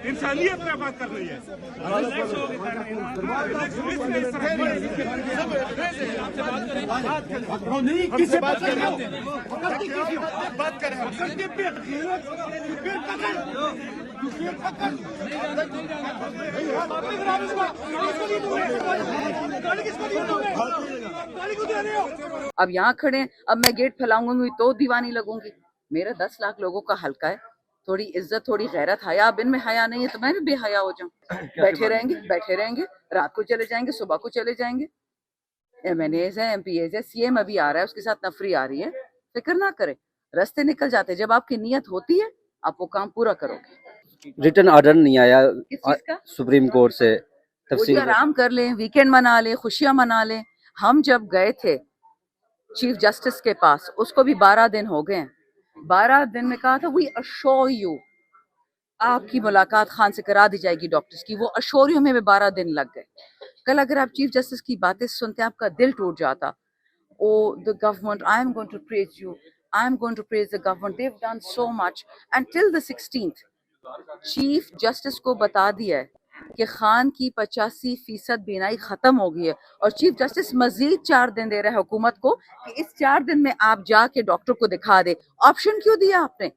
इंसानियत पे बात कर रही है। किससे बात कर रहे हो? बात कर रहे अब यहाँ खड़े हैं, अब मैं गेट फैलाऊंगी तो दीवानी लगूंगी। मेरा 10 लाख लोगों का हल्का है, थोड़ी इज्जत थोड़ी गैरत हया। अब इनमें हया नहीं है तो मैं भी बेहया हो जाऊं। बैठे रहेंगे, रात को चले जाएंगे, सुबह को चले जाएंगे। MNAs है, MPAs है, CM अभी आ रहा है, उसके साथ नफरी आ रही है। फिक्र ना करें, रास्ते निकल जाते। जब आपकी नीयत होती है आप वो काम पूरा करोगे। रिटर्न ऑर्डर नहीं आया किस चीज का? सुप्रीम कोर्ट से। वो जी आराम कर लें, वीकेंड मना लें, खुशियां मना लें। हम जब गए थे चीफ जस्टिस के पास, उसको भी 12 दिन हो गए हैं। 12 दिन में कहा था वी अश्योर यू आपकी मुलाकात खान से करा दी जाएगी डॉक्टर्स की। वो अश्योर यू में 12 दिन लग गए। कल अगर आप चीफ जस्टिस की बातें सुनते आपका दिल टूट जाता। ओ the government, I am going to praise you, I am going to praise the government, they have done so much. And till the 16th chief justice को बता दिया है कि खान की 85% बीनाई खत्म हो गई है। और चीफ जस्टिस मजीद 4 दिन दे रहे हैं हुकूमत को कि इस 4 दिन में आप जाके डॉक्टर को दिखा दे। ऑप्शन क्यों दिया आपने?